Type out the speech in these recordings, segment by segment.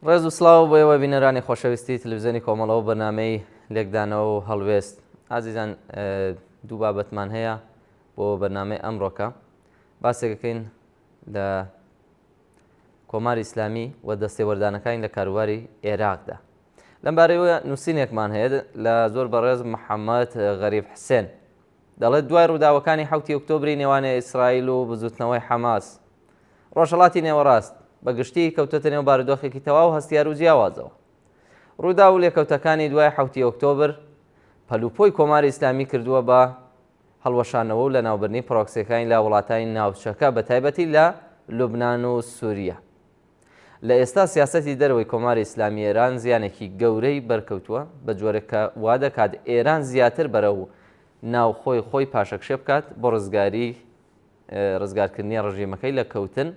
ڕێز و سڵاو بۆ ئێوە بینەرانی خۆشەویستی تلڤیزیۆنی کۆمەڵەوە بەنامەی لێکدانەوە و هەڵوێست. ئازیزان دوو بابەتمان هەیە بۆ بەرنامەی ئەمڕۆکە. باسێکەکەین لە کۆماری ئیسلامی و دەستێوەردانەکانی لە کاروباری عێراقدا. لەم بارەیەوە نووسینێکمان هەیە لە زۆر بەڕێز محەممەد غەریب حسێن، دەڵێت دوای ڕووداوەکانی 7 ئۆکتۆبری نێوانی ئیسرائیل و بزوتنەوەی حەماس ڕۆژهەڵاتی نێوەڕاست بەگشتی کەوتەتە نێو بارودۆخێکی تەواو هەستیار و جیاوازەوە. ڕوودا و لێکەوتەکانی دوای 7 ئۆکتۆبر پەلوپۆی کۆماری ئیسلامی کردووە بە هەڵوەشانەوە و لە ناوبردنی پرۆکسیەکانی لا وڵاتانی ناوچەکە بە تایبەتی لە لوبناان و سووریا. لە ئێستا سیاسەتی دەرەوەی کۆماری ئیسلامی ئێران زیانێکی گەورەی بەرکەوتووە بە جۆرەکە وا دەکات ئێران زیاتر بەرەو ناوخۆی خۆی پاشەکشێ بکات بۆ ڕزگارکردنی ڕژیمەکەی لە کەوتن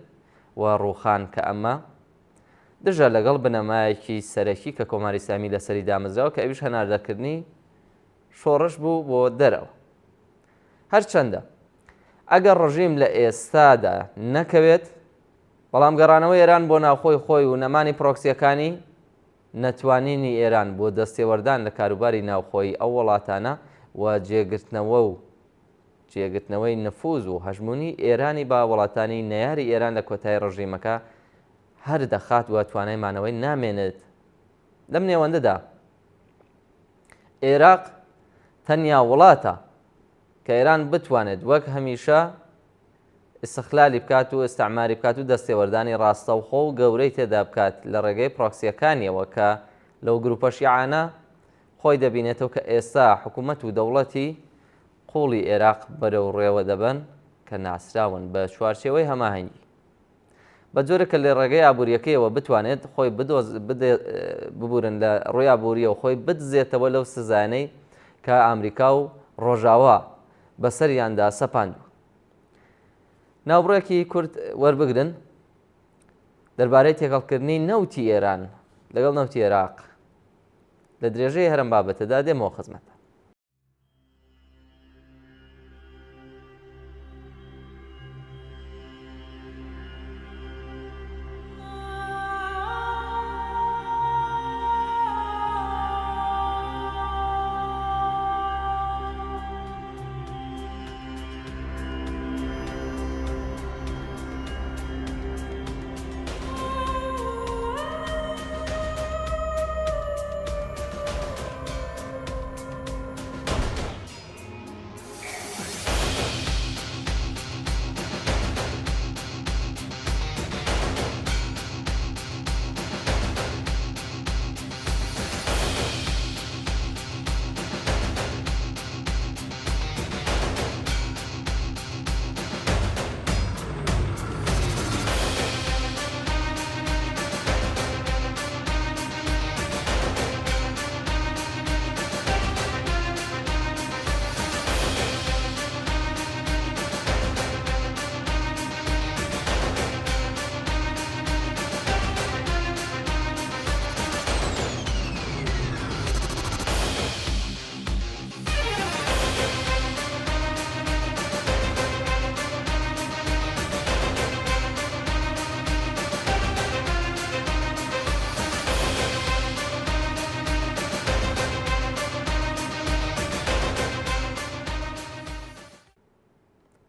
و ڕووخان کە ئەمە دژە لەگەڵ بنەمایەکی سەرەکی کە کۆماری ئیسلامی لەسەری دامەزراوە کە ئەویش هەناردەکردنی شۆڕش بوو بۆ دەرەوە. هەرچەندە ئەگەر ڕژیم لە ئێستادا نەکەوێت، بەڵام گەڕانەوەی ئێران بۆ ناوخۆی خۆی و نەمانی پرۆکسیەکانی نەتوانینی ئێران بۆ دەستێوەردان لە کاروباری ناوخۆی ئەو وڵاتانە و جێگرتنەوەی نفوز و هەژمونی ئێرانی با وڵاتانی نەیاری ئێران لە کۆتایی ڕژیمەکە هەر دەخات و توانایمانەوەی نامێنێت. لەم نێوەندەدا عێراق تەنیا وڵاتە کە ئێران بتوانێت وەک هەمیشە ئستیغلالی بکات و ئستعماری بکات و دەستێوەردانی ڕاستەوخۆ و گەورەی تێدا بکات لە ڕێگەی پرۆکسیەکانیەوە کە لەو گروپە شیعانە خۆی دەبینێتەوە کە ئێستا حکوومەت و دەوڵەتی قوڵی عێراق بەرەو ڕێوە دەبن کە ناسراون بە چوارچێوەی هەماهەنگی بە جۆرەکە لە ڕێگەی ئابوووریەکەیەوە بتوانێت خۆی ببورن لە ڕۆی ئابوووریەوە خۆی بدزێتەوە لەو سزانەی کە ئەمریکا و ڕۆژاوا بەسەریاندا سەپاندووە. ناوبڕێکی کورد وەربگرن دەربارەی تێکەڵکردنی نەوتی ئێران لەگەڵ نەوتی عێراق لە درێژەی هەرم بابەتەدا دێمەوە خزمەتە.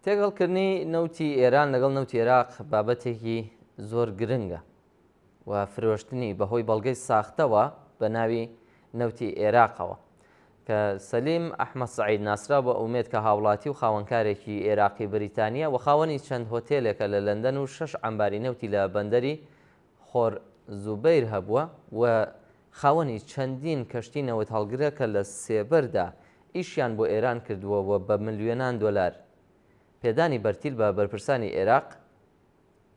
تێگەڵکردنی نەوتی ئێران لەگەڵ نەوتی عێراق بابەتێکی زۆر گرنگە و فرۆشتنی بەهۆی بەڵگەی ساختەوە بە ناوی نەوتی عێراقەوە کە سەلیم ئەحمەد سەعید ناسرا بە ئومێد کە هاوڵاتی و خاوەنکارێکی عێراقی بریتانیا و خاوەنی چەند هۆتێلێکە لە لەندەن و 6 عەمباری نەوتی لە بەندەری خۆر زوبەیر هەبووە و خاوەنی چەندین کەشتی نەوت هەڵگرە کە لە سێبەردا ئیشیان بۆ ئێران کردووە و بە ملیۆنان دۆلار پێدانی بەرتیل بە بەرپرسانی عێراق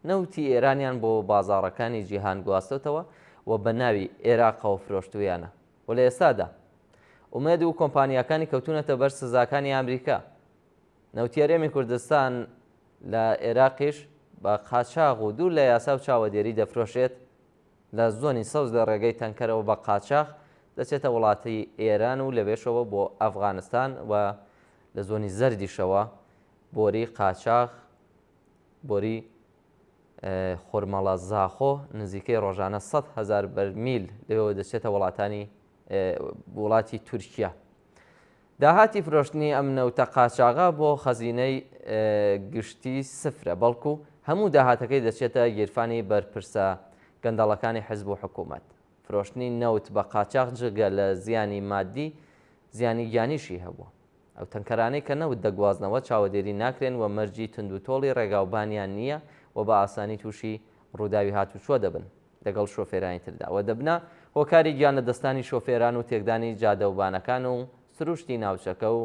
نەوتی ئێرانیان بۆ بازاڕەکانی جیهان گواستوتەوە و بە ناوی عێراقەوە فرۆشتویانە و لە ئێستادا ئومێد و کۆمپانیەکانی کەوتونەتە بەر سزاکانی ئەمریکا. نەوتی هەرێمی کوردستان لە عێراقیش بە قاچاغ و دوور لە یاسا و چاوەدێری دەفرۆشێت لە زۆنی سەوز لە ڕێگەی تەنکەرەوە بە قاچاغ دەچێتە وڵاتی ئێران و لەبێشەوە بۆ ئەفغانستان و لە زۆنی زەردیشەوە بۆری قاچاغ بۆری خۆرمەڵە زاخۆ نزیکەی ڕۆژانە 100,000 بەرمیل لەوێ دەچێتە وڵاتی تورکیا. داهاتی فرۆشتنی ئەم نەوتە قاچاغا بۆ خەزینەی گشتی سفرە، بەڵکو هەموو داهاتەکەی دەچێتە گیرفانی بەرپرسە گەندەڵەکانی حیزب و حکوومەت. فرۆشتنی نەوت بە قاچاغ جگە لە زیانی مادی زیانی گیانیشی هەبووە. ئەو تەنکەرانەی کە نەوت دەگوازنەوە چاوەدێری ناکرێن و مەرجی تونندوتۆڵی ڕێگاوبانیان نییە و بە ئاسانی تووشی ڕووداوی هاتوچۆ دەبن لەگەڵ شۆفێرانی تردا و دەبنا هۆکاری گیان لە دەستانی شۆفێران و تێکدانی جادەوبانەکان و سروشتی ناوچەکە و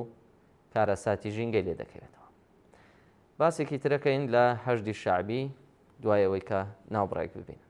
کارەساتی ژینگەی لێ دەکەوێتەوە. باسێکی ترەکەین لە هەژدی شعبی دوایەوەی کە ناوبڕێک ببین.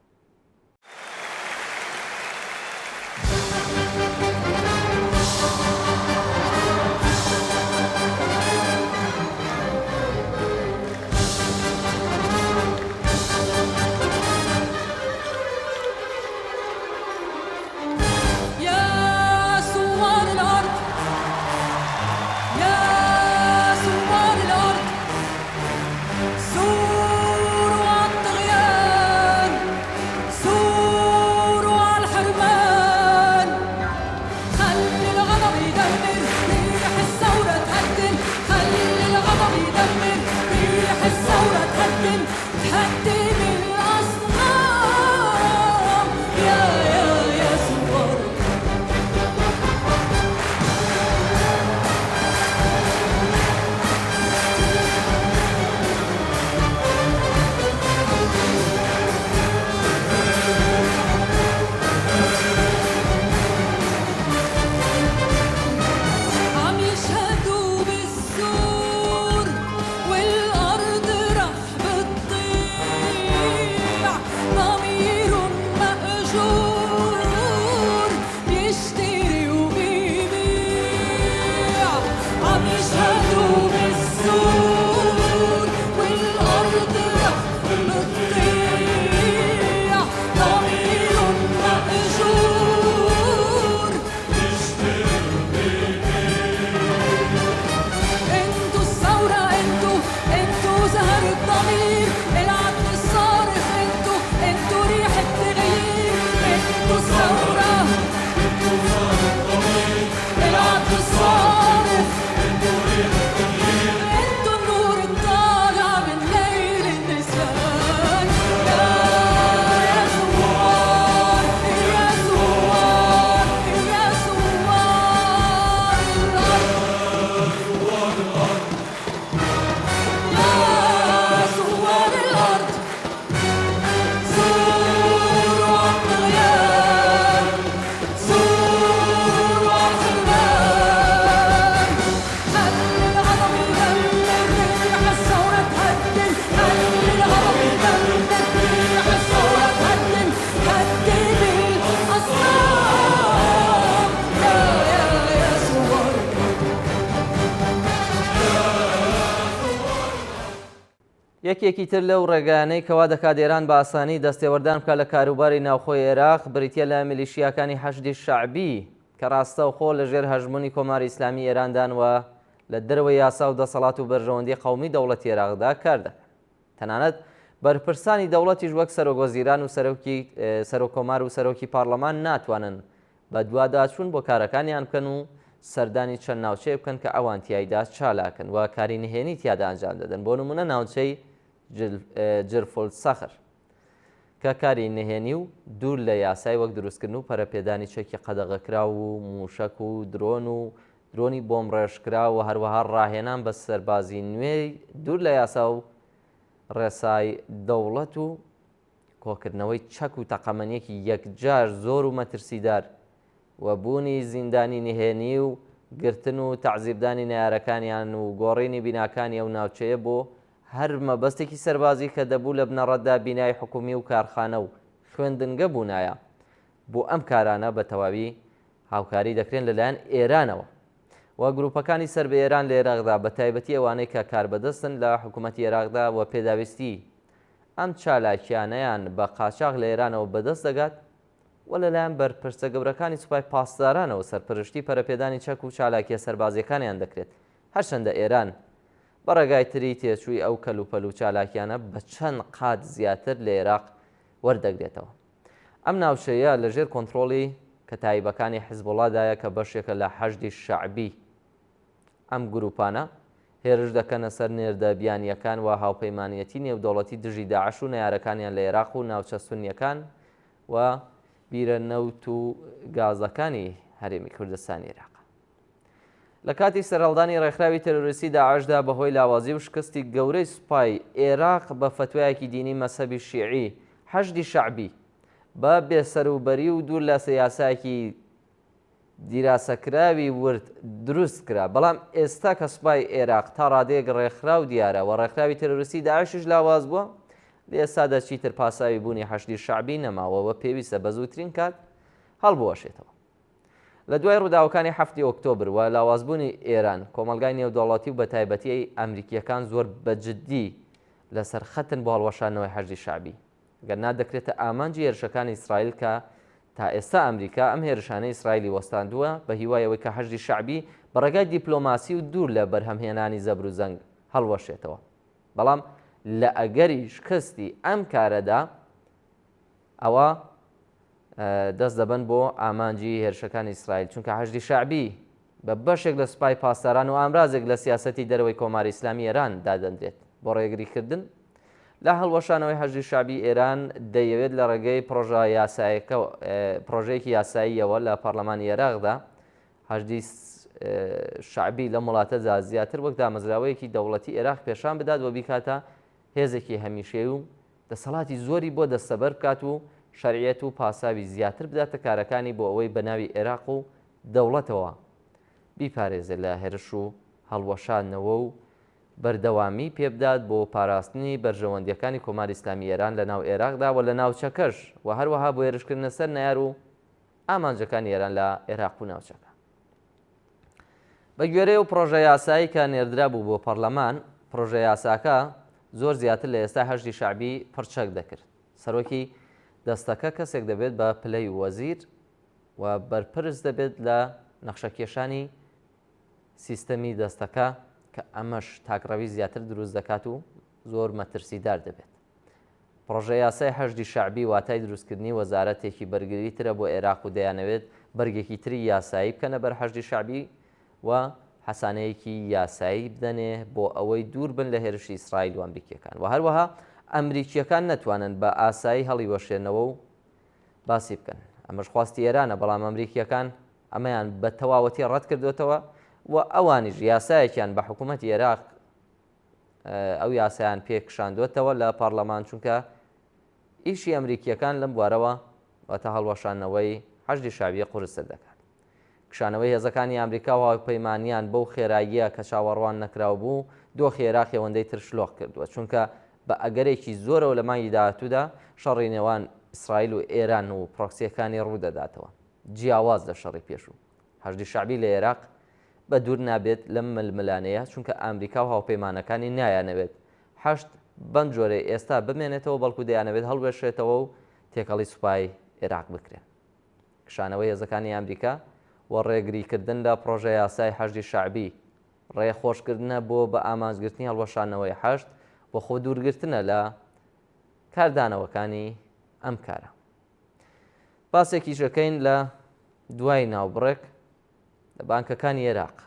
یەکێکی تر لەو ڕێگانەی کەوا دەکات ئێران بە ئاسانی دەستێوەردان بکات لە کاروباری ناوخۆی عێراق بریتیە لە میلیشیاکانی هەشدی شەعبی کە ڕاستەوخۆ لەژێر هەژمونی کۆماری ئیسلامی ئێراندانوە لە دەرەوەی یاسا و دەسەڵات و بەرژەوەندی قەومی دەوڵەتی عێراقدا کار دەکات. تەنانەت بەرپرسانی دەوڵەتیش وەک سەرۆکوەزیران و سەرۆکۆمار و سەرۆکی پارلەمان ناتوانن بە دوواداچوون بۆ کارەکانیان بکەن و سەردانی چەند ناوچەیە بکەن کە ئەوان تیایدا چالاکن و کاری نهێنی تیادا ئەنجام دەدەن. بۆ نمونە ناوچەی جرفۆل سەخر کە کاری نهێنی و دوور لە یاسای وەک دروستکردن و پەرەپێدانی چەکی قەدەغەکرا و موشک و درۆنی بۆم ڕێژکرا و هەروەها ڕاهێنان بە سەربازی نوێی دوور لە یاسا و ڕێسای دەوڵەت و کۆکردنەوەی چەک و تەقەمەنیەکی یەکجار زۆر و مەترسیدار و بوونی زیندانی نهێنی و گرتن و تەعزیبدانی نایارەکانیان و گۆڕینی بیناکانی ئەو ناوچەیە بۆ هەر مەبەستێکی سەربازی کە دەبوو لە بنەڕەتدا بینای حکومی و کارخانە و خوێندنگە بوونایە بۆ ئەم کارانە بە تەواوی هاوکاری دەکرێن لەلایەن ئێرانەوە و گروپەکانی سەر بە ئێران لە عێراقدا بە تایبەتی ئەوانەی کە کاربەدەستن لە حکوومەتی عێراقدا و پێداویستی ئەم چالاکیانەیان بە قاچاغ لە ئێرانەوە بەدەست دەگات و لەلایەن بەرپرسە گەورەکانی سوپای پاسدارانەوە سەرپەرشتی پەرەپێدانی چەک و چالاکیە سەربازیەکانیان دەکرێت. هەرچەندە ئێران بە ڕێگای تری تێچووی ئەو کەلوپەل و چالاکیانە بە چەند قات زیاتر لە عێراق وەردەگرێتەوە. ئەم ناوچەیە لەژێر کۆنتترۆڵی کەتایبەکانی حیزبوڵادایە کە بەشێکە لە حەشدی شەعبی ئەم گروپانە هێرش دەکەنە سەر نێردە بیانیەکان و هاوپەیمانەتی نێودەوڵەتی دژی داعش و نەیارەکانیان لە عێراق و ناوچە سونیەکان و بیرە نەوت و گازەکانی هەرێمی کوردستانی عێراق. لە کاتی سەرهەڵدانی ڕێکخراوی تەرۆریستی داعشدا بەهۆی لاوازی و شکستی گەورەی سوپای عێراق بە فتوایەکی دینی مەسەبی شیعی حەشدی شەعبی بە بێسەروبەری و دوور لە یاسایەکی دیراسەکراوی ورد دروست کرا. بەڵام ئێستا کە سوپای عێراق تا ڕادەیەک ڕێکخراو دیارە و ڕێکخراوی تەرۆریستی داعشش لاواز بووە، ئێستا دەچیتر پاساوی بوونی حەشدی شەعبی نەماوەوە پێویستە بە زووترین کات هەڵبوەشێتەوە. لە دوای ڕووداوەکانی 7 ئۆکتۆبر و لاوازبوونی ئێران، کۆمەلگای نێودەوڵەتی و بە تایبەتی ئەمریکیەکان زۆر بەجددی لەسەر خەتن بۆ هەڵوەشانەوەی حەشدی شەعبی، گەرنا دەکرێتە ئامانجی هێرشەکانی ئیسرائیل کە تا ئێستا ئەمریکا ئەم هێرشانەی ئیسرائیلی وەستاندووە بە هیوایەوەی کە حەشدی شەعبی بە ڕێگای دیپلۆماسی و دوور لە بەرهەمهێنانی زەبر و زەنگ هەڵوەشێتەوە. بەڵام لە ئەگەری شکستی ئەم کارەدا ئەوە دەست دەبن بۆ ئامانجی هێرشەکانی ئیسرائیل، چونکە حەشدی شەعبی بە بەشێک لە سوپای پاسداران و ئامرازێک لە سیاسەتی دەرەوەی کۆماری ئیسلامی ئێران دادەنرێت بۆ ڕێگریکردن لە هەڵوەشانەوەی حەشدی شەعبی. ئێران دەیەوێت لە ڕێگەی پرۆژەیەکی یاساییەوە لە پەرلەمانی عێراقدا حەشدی شەعبی لە وڵاتەدا زیاتر وەک دامەزراوەیەکی دەوڵەتی عێراق پێشان بدات و بیکاتە هێزێکی هەمیشەیی و دەسەڵاتی زۆری بۆ دەستەبەر بکات و شەریعەت و پاساوی زیاتر بداتە کارەکانی بۆ ئەوەی بە ناوی عێراق و دەوڵەتەوە بیپارێزێت لە هێرش و هەڵوەشانەوە و بەردەوامی پێبدات بۆ پاراستنی بەرژەوەندیەکانی کۆماری ئیسلامی ئێران لە ناو عێراقدا و لە ناوچەکەش و هەروەها بۆ هێرشکردنە سەر نەیار و ئامانجەکانی ئێران لە عێراق و ناوچەکە. بە گوێرەی و پرۆژە یاسایی کە نێردرا بوو بۆ پەرلەمان، پرۆژە یاساکە زۆر زیاتر لە ئێستا حەشدی شەعبی پڕچەک دەکرد. سەرۆکی دەستەکە کەسێک دەبێت بە پلەی وەزیر و بەرپرس دەبێت لە نەخشەکێشانی سیستەمی دەستەکە کە ئەمەش تاکڕەوی زیاتر دروست دەکات و زۆر مەترسیدار دەبێت. پرۆژە یاسای حەشدی شەعبی واتای دروستکردنی وەزارەتێکی بەرگریترە بۆ عێراق و دەیانەوێت بەرگێکی تری یاسایی بکەنە بەر حەشدی شەعبی و حەسانەیەکی یاسایی بدەنێ بۆ ئەوەی دوور بن لە هێرشی ئیسرائیل و ئەمریکیەکان. و هەروەها ئەمریکیەکان نەتوانن بە ئاسایی هەڵی وەشێنەوە و باسی بکەن. ئەمەش خواستی ئێرانە، بەڵام ئەمریکیەکان ئەمەیان بە تەواوەتی ڕەت کردوێتەوە و ئەوانیش یاسایەکیان بە حکوومەتی عێراق ئەو یاسایان پێکشاندوێتەوە لە پەرلەمان، چونکە ئیشی ئەمریکیەکان لەم بوارەوە واتە هەڵوەشانەوەی حەشدی شەعبی قورس دەکات. کشانەوەی هێزەکانی ئەمریکا و هاوپەیمانیان بەو خێراییە کە چاوەڕوان نەکراو بوو دۆخی عێراق ئەوەندەی تر شلۆغ کردووە، چونکە بە ئەگەرێکی زۆرەوە لە مانگی داهاتوودا شەڕی نێوان ئیسرائیل و ئێران و پرۆکسیەکانی ڕوودەداتەوە جیاواز لە شەڕی پێشوو. حەشدی شەعبی لە عێراق بە دوور نابێت لەم ململانەیە، چونکە ئەمریکا و هاوپەیمانەکانی نایانەوێت حەشد بەم جۆرەی ئێستا بمێنێتەوە، بەڵکو دەیانەوێت هەڵوێشێتەوە و تێکەڵی سوپای عێراق بکرێن. کشانەوەی هێزەکانی ئەمریکا و ڕێگریکردن لە پرۆژە یاسای حەشدی شەعبی ڕێخۆشکردنە بۆ بە ئامانجگرتنی هەڵوەشانەوەی حەشد بۆ خۆ دوورگرتنە لە کاردانەوەکانی ئەم کارە. باسێکی ژەکەین لە دوای ناوبڕێک لە بانکەکانی عێراق.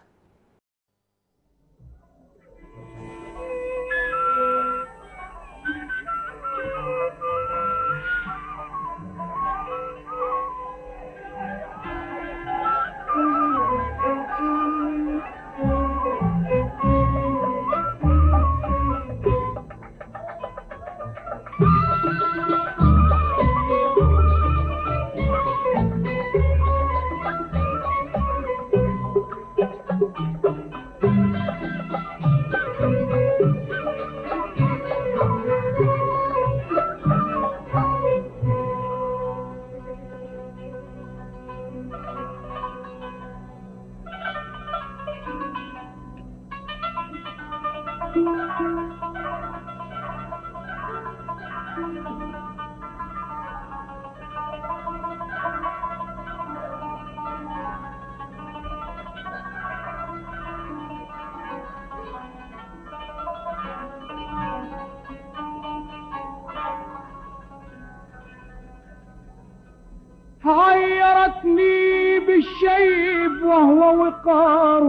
وهو وقار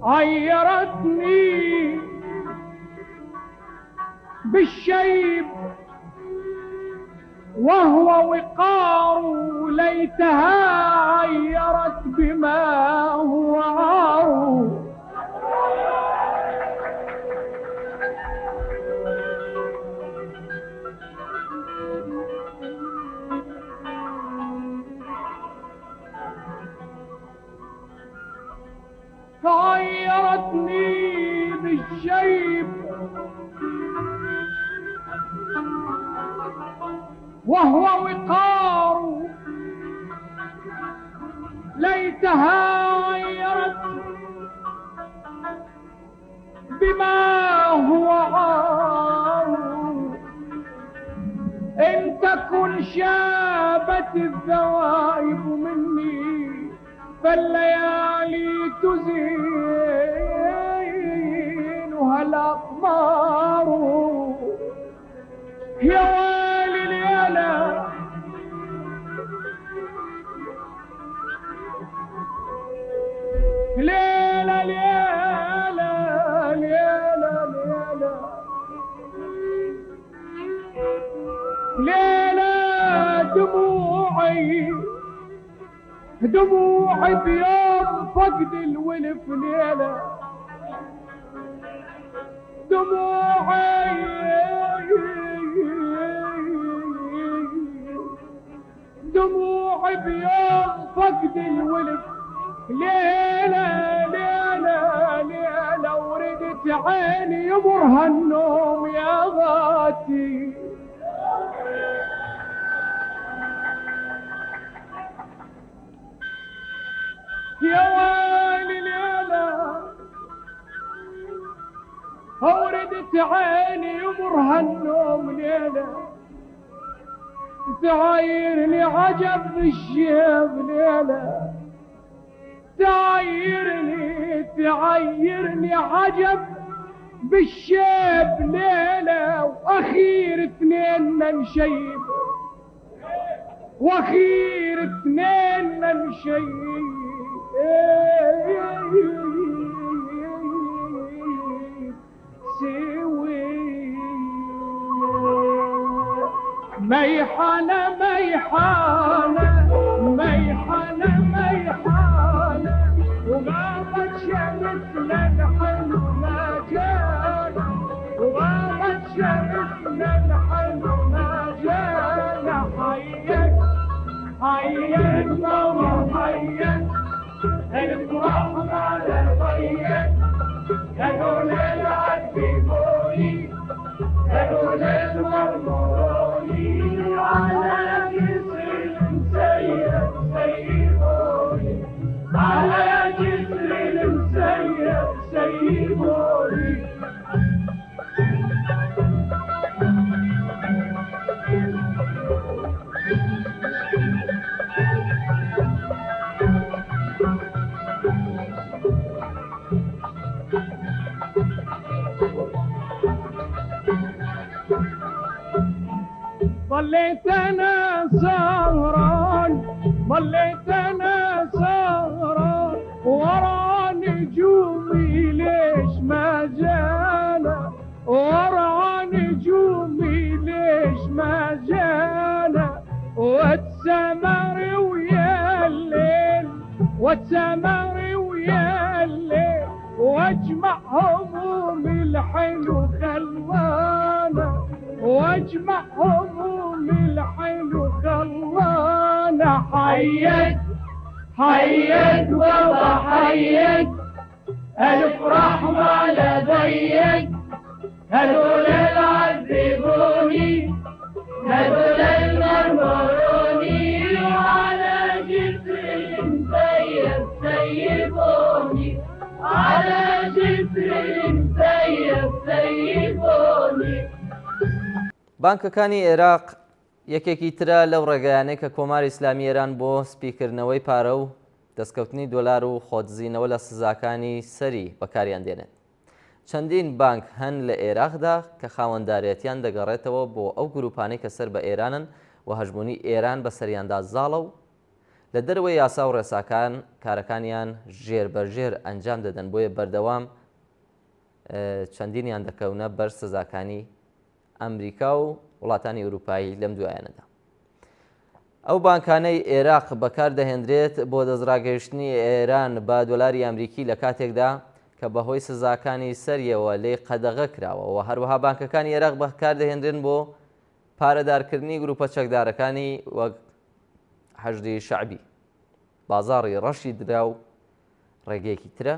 غيرتني بالشيب وهو وقار ليتها عيرت بما هو عار غيرتني بالشيب وهو وقار ليتها غيرت بما هو عار إن تكن شابت الذوائب مني فالليالي تزينها الأقمار يا ويلي ليلى ليلى ليلى ليلى ليلى دموعي بيوم فقد الولف ليلى دموعي بيوم فقد الولف ليلى ليلى ليلى وردت عيني يمرها النوم يا غاتي يا ويلي ليلى وردت عيني يمرها النوم ليلى تعايرني عجب بالشيب ليلى تعايرني عجب بالشيب ليلى واخير اثنين نشيب واخير اثنين نشيب سوي ميحانة وغابت شمسنا الحلو ما جانا وغابت شمسنا الحلو ما جانا حيك ماما حيك الفرح على ضيق قالوا للعذبوني قالوا للمرموني على جسر مسير سيبوني على جسر مسير سيبوني ظليت انا سهران ورا نجومي ليش ما جانا ورا نجومي ليش ما جانا واتسمر ويا الليل واجمع همومي الحلو خلوانا واجمع همومي الحلو خلوانا حيك بابا حيك الف رحمة لديك هذول العذبوني هذول المرمروني على جسر مسيب سيبوني على جسر مسيب سيبوني بانکەکانی عێراق یەکێکی ترە لەو ڕێگەیانەی کە کۆماری ئیسلامی ئێران بۆ سپیکردنەوەی پارە و دەستکەوتنی دۆلار و خۆتزیینەوە لە سزاکانی سەری بەکاریان دێنێت. چەندین بانک هەن لە عێراقدا کە خاوەنددارێتیان دەگەڕێتەوە بۆ ئەو گروپانەی کە سەر بە ئێرانن و هەژمونی ئێران بە سەریاندا زاڵە و لە دەروەی یاسا و ڕێساکان کارەکانیان ژێربەژێر ئەنجام دەدەن، بۆیە بەردەوام چەندینیان دەکەونە بەر سزاکانی ئەمریکا و وڵاتانی ئەوروپایی لەم دوایانەدا. ئەو بانکانەی عێراق بەکاردەهێنرێت بۆ دەستڕاگەیشتنی ئێران بە دۆلاری ئەمریکی لە کاتێکدا کە بەهۆی سزاکانی سەریەوە لێ قەدەغە کراوە و هەروەها بانکەکانی عێراق بەکاردەهێنرێن بۆ پارەدارکردنی گروپە چەکدارەکانی وەک حەشدی شەعبی. بازاڕی ڕەشی درا و ڕێگەیەکی ترە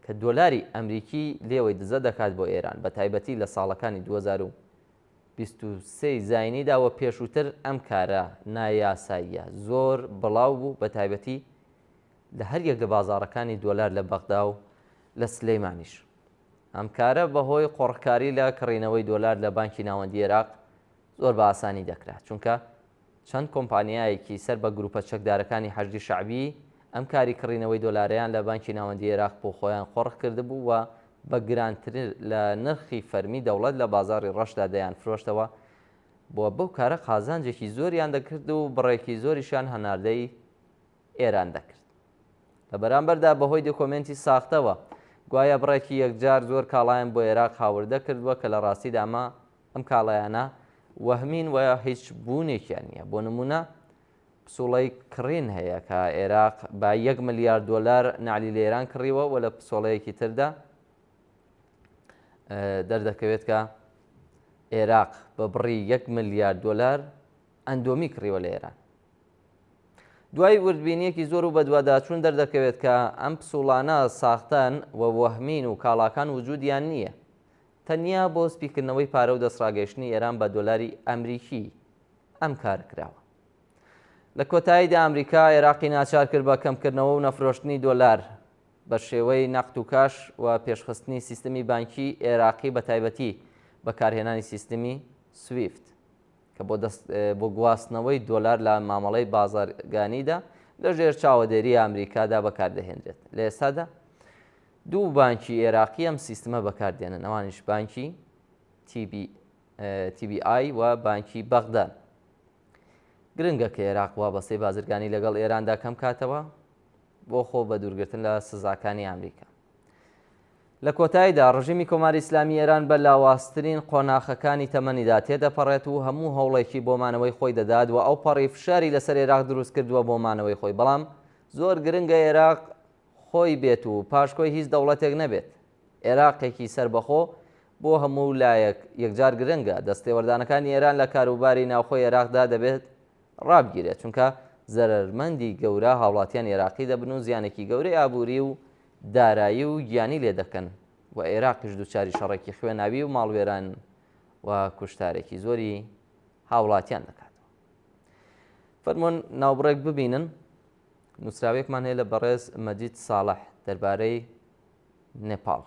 کە دۆلاری ئەمریکی لێوەی دزە دەکات بۆ ئێران، بە تایبەتی لە ساڵەکانی 2023 زاینیداوە پێشووتر ئەم کارە نایاساییە زۆر بڵاو بوو، بە تایبەتی لە هەر یەک لە بازاڕەکانی دۆلار لە بەغدا و لە سلەیمانیش. ئەم کارە بەهۆی قۆڕکاری لە کڕینەوەی دۆلار لە بانکی ناوەندی عێراق زۆر بە ئاسانی دەکرات، چونکە چەند کۆمپانیایەکی سەر بە گروپە چەکدارەکانی حەشدی شەعبی ئەم کاری کڕینەوەی دۆلاریان لە بانکی ناوەندی عێراق بۆ خۆیان قۆڕک کردبوو و بە گرانتر لە نرخی فەرمی دەوڵەت لە بازاڕی ڕەشدا دەیان فرۆشتەوە، بۆ بەو کارە قازانجێکی زۆریان دەکرد و بڕێکی زۆریشان هەناردەی ئێران دەکرد. لە بەرامبەردا بەهۆی دۆکۆمنتی ساختەوە گوایە بڕێکی یەکجار زۆر کاڵایان بۆ عێراق هاوردە کردووە کە لە ڕاستیدا ئەم کاڵایانە وەهمین وە هیچ بوونێکیان نییە. بۆ نمونە پسوڵەی کڕین هەیە کە عێراق با 1 ملیارد دۆلار نعلی لە ئێران کڕیوە و لە پسۆڵەیەکی تردا دەردەکەوێت کە عێراق بە بڕی 1 ملیارد دۆلار ئەندۆمی کڕیوە لە ئێران. دوای وردبینیەکی زۆر و بەدواداچوون دەردەکەوێت کە ئەم پسوڵانە ساختان و وەهمین و کاڵاکان وجودیان نییە، تەنیا بۆ سپیکردنەوەی پارە و دەستڕاگەیشتنی ئێران بە دۆلاری ئەمریکی ئەم کار کراوە. لە کۆتاییدا ئەمریکا عێراقی ناچار کرد بە کەمکردنەوە و نەفرۆشتنی دۆلار بە شێوەی نەقد و کاش و پێشخستنی سیستەمی بانکی عێراقی، بە تایبەتی بەکارهێنانی سیستەمی سویفت کە بۆ گواستنەوەی دۆلار لە مامەڵەی بازارگانیدا لە ژێر چاوەدێری ئەمریکادا بەکاردەهێنرێت. لە ئێستادا دوو بانکی عێراقی ئەم سیستەمە بەکاردێنن، ئەوانیش بانکی TBI و بانکی بەغدان. گرنگە کە عێراق وابەستەی بازرگانی لەگەڵ ئێراندا کەم کاتەوە بۆ خۆ بە دوورگرتن لە سزاکانی ئەمریکا. لە کۆتاییدا ڕژیمی کۆماری ئیسلامی ئێران بە لاوااستترین قۆناخەکانی تەمەنیدا تێدەپەڕێت و هەموو هەوڵێکی بۆ مانەوەی خۆی دەدات و ئەو پەڕی فشاری لەسەر عێراق دروست کردووە بۆ مانەوەی خۆی، بەڵام زۆر گرنگە عێراق خۆی بێت و پاشکۆی هیچ دەوڵەتێک نەبێت. عێراقێکی سربەخۆ بۆ هەموو لایەک یەکجار گرنگە دەستێوەردانەکانی ئێران لە کاروباری ناوخۆی عێراقدا دەبێت ڕابگیرێت، چونکە زەرمەندی گەورە هاوڵاتیان عێراقی دەبن و زیانێکی گەورەی ئابووری و دارایی و گیانی لێ دەکەن و عێراقیش دووچاری شەڕێکی خوێناوی و ماڵوێران و کوشتارێکی زۆری هاوڵاتیان دەکاتەوە. فەرمۆن ناوبڕێک ببینن نووسراوێکمان هەیە لە بەڕێز مەجید ساڵح دەربارەی نێپاڵ.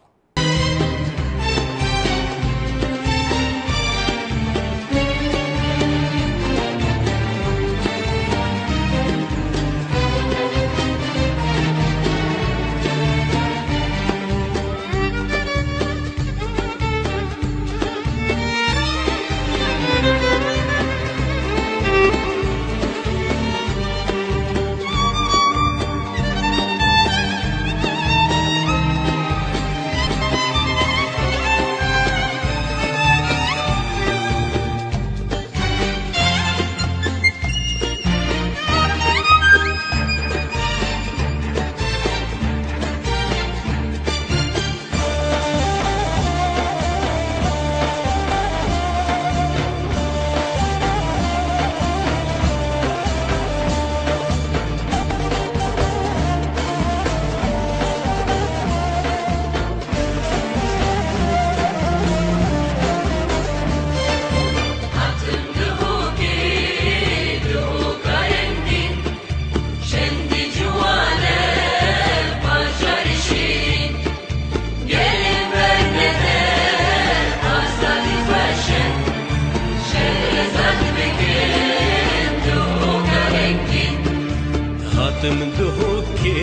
Hatım duhuki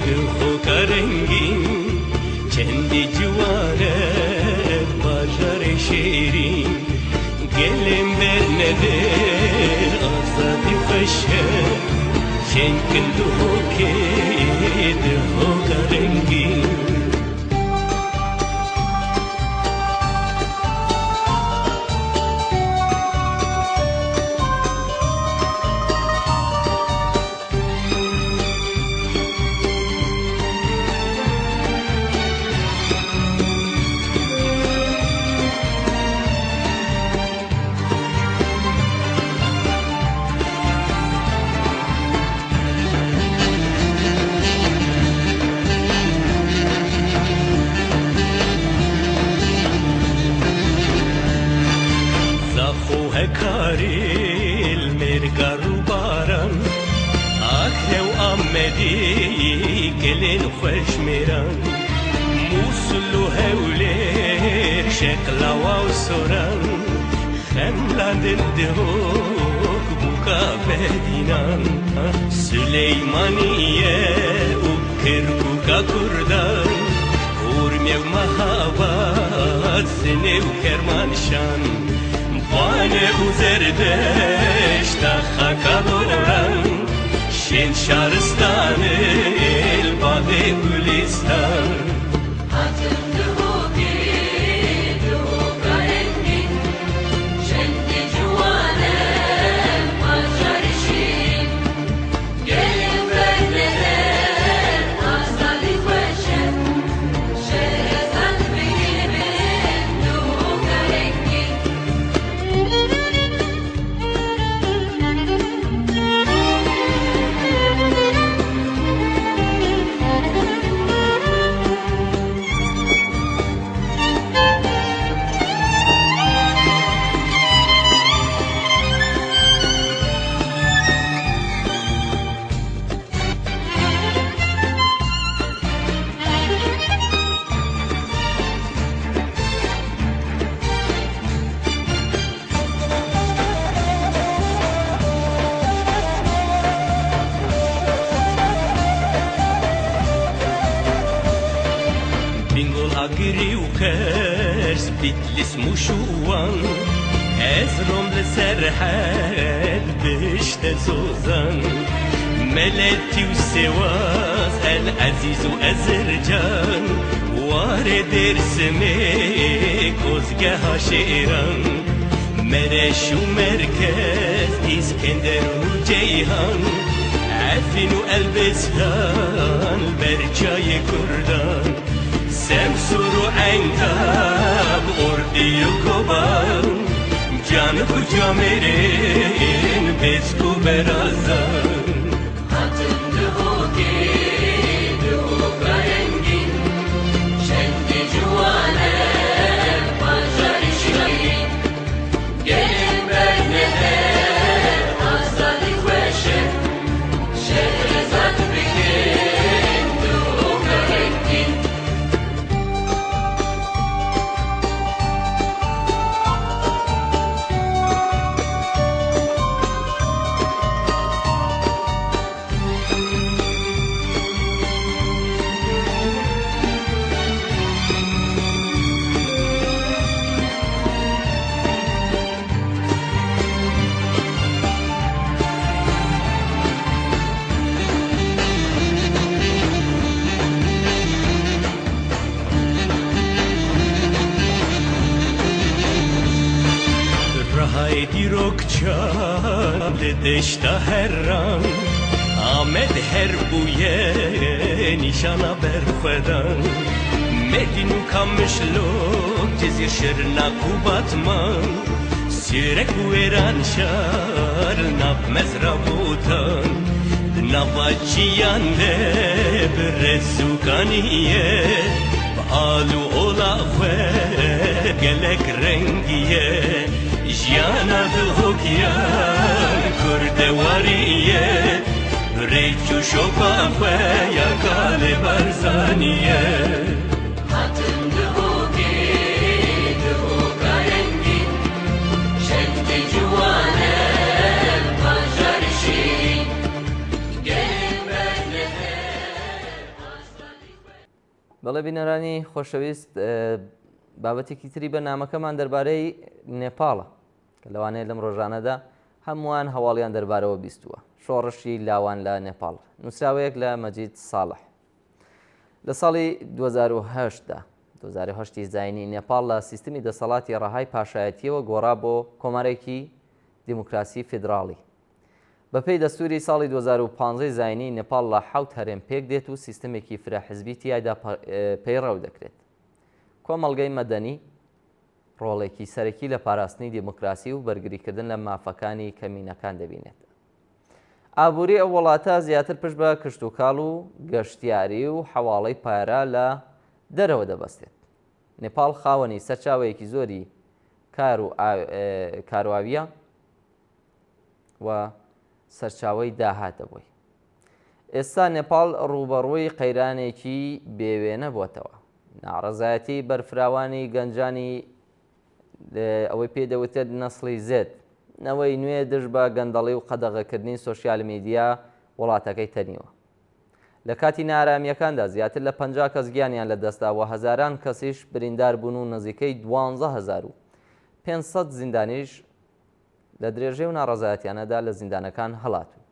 duhuka rengin Kendi civane bajar şirin Gelin bernedir azadi feşer Şenkin duhuki duhuka rengin Karil mergaru baran Akhev Ahmedi gelin خوش میرن موسلو هولر شکلا و سران خملند دهوک بوکا بدینان سلیمانیه و کرکوکا کردان Urmev mahabat sene u kermanşan Bane uzerdeş taha kaloran Şen şaristan el bade gülistan Hatım duhuki duhuka rengin Şendi cuvanem macar şirin Gelin benlere azali kweşen Şerezat bilibin duhuka rengin Bingol agriu kers bitlis muşuvan Ezromle serhed bişte zozan Meleti u sevaz el aziz u ezercan Vare dersime kozgeha şeran Mereş u merkez İskender u Ceyhan Afrin u Elbistan Berçay Kurdan Semsuru Entab Ordiyu Koban Canı kucamerin Bezku Berazan Hatım duhuki duhuka rengin Şendi cuvanem macar şirin Gelin benlere azali kweşen Şerezat bilibin duhuka rengin Rahaydi rokçan deşta herran Ahmet her buye nişana berfedan Medinu kamışlok cezir şırna kubatman Sürek veran şar nap mezrabutan Navaciyan de berezukaniye Alu ola ve gelek rengiye Jana duhukyan kurdewariye Reçu şopa ve yakale barzaniye Hatım duhuki duhuka rengin Şendi cuvanem macar şirin Gelin بەڵێ بینەرانی خۆشەویست بابەتێکی تری بەرنامەکەمان دەربارەی نێپاڵە کە لەوانەیە لەم ڕۆژانەدا هەمووان هەواڵیان دەربارەوە بیستووە شۆڕشی لاوان لە نێپاڵ نووسراوەیەک لە مەجید ساڵح لە ساڵی 2008 زاینی نێپاڵ لە سیستمی دەسەڵاتی ڕەهای پاشایەتیەوە گۆڕا بۆ کۆمارێکی دیموکراسی فیدراڵی بەپێی دەستوری ساڵی 2015 زاینی نێپاڵ لە 7 هەرێم پێک دێت و سیستمێکی فراحزبی تیایدا پەیڕەو دەکرێت کۆمەڵگەی مەدەنی ڕۆڵێکی سەرەکی لە پاراستنی دیموکراسی و بەرگریکردن لە مافەکانی کەمینەکان دەبینێت ئابووری ئەو وڵاتە زیاتر پشت بە کشتوکاڵ و گەشتیاری و حەواڵەی پارە لە دەرەوە دەبەستێت نێپاڵ خاوەنی سەرچاوەیەکی زۆری کارواییە و سەرچاوەی داهاتە بووی ئێستا نێپاڵ ڕوبەڕووی قەیرانێکی بێوێنە بووەتەوە ناڕەزایەتی بەرفراوانی گەنجانی ئەوەی پێدەوتێت نەسڵی زێت نەوەی نوێ دژ بە گەندەڵی و قەدەغەکردنی سۆسیال میدیا وڵاتەکەی تەنیوە لە کاتی نارامیەکاندا زیاتر لە 50 کەس گیانیان لە دەستاوە هەزاران کەسیش بریندار بوون و نزیکەی 12,500 زیندانیش لە درێژەی و ناڕەزایەتیانەدا لە زیندانەکان هەڵاتوو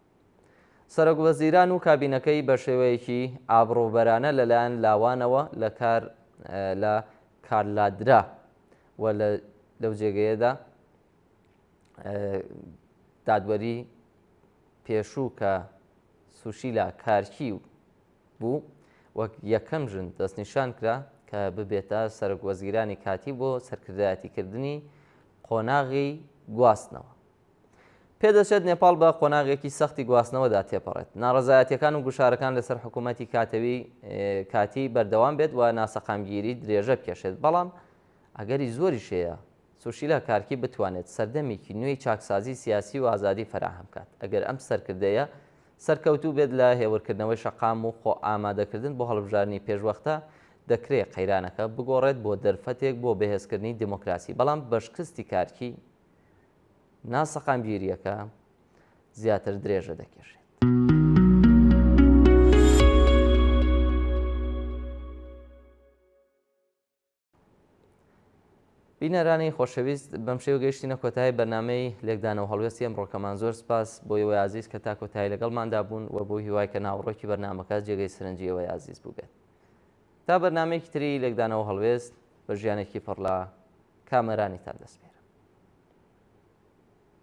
سەرۆکوەزیران و کابینەکەی بە شێوەیەکی ئابڕۆبەرانە لەلایەن لاوانەوە لە کارلادرا و لەو جێگەیەدا دادوەری پێشوو کە سوشیلا کارکی بوو وەک یەکەم ژن دەستنیشان کرا کە ببێتە سەرۆکوەزیرانی کاتی بۆ سەرکردایەتیکردنی قۆناغی گواستنەوە پێدەچێت نێپاڵ بە قۆناغێکی سەختی گواستنەوەدا تێپەڕێت ناڕەزایەتیەکان و گوشارەکان لەسەر حکوومەتی کاتی بەردەوام بێت و ناسەقامگیری درێژە بکێشێت بەڵام ئەگەری زۆری شەیە سوشیلا کارکی بتوانێت سەردەمێکی نوێی چاکسازی سیاسی و ئازادی فراهم کات ئەگەر ئەم سەرکردەیە سەرکەوتوو بێت لە هێورکردنەوەی شەقام و خۆ ئامادەکردن بۆ هەڵبژارنی پێشوەختە دەکرێت قەیرانەکە بگۆڕێت بۆ دەرفەتێک بۆ بەهێزکردنی دیموکراسی بەڵام بەشکستی کارکی ناسەقامگیریەکە زیاتر درێژە دەکێشێت بینەرانی خۆشەویست بەم شێوە گەیشتینە کۆتایی بەرنامەی لێکدانەوە هەڵوێستی ئەمڕۆکەمان زۆر سپاس بۆ ئێوەی عزیز کە تا کۆتایی لەگەڵماندا بوون و بۆ هیوای کە ناوڕۆکی بەرنامەکە جێگەی سەرنجی ئێوەی عزیز بووبێت تا بەرنامەیەکی تری لێکدانەوە هەڵوێست بە ژیانێکی پڕ لە کامەرانیتان دەسپێرم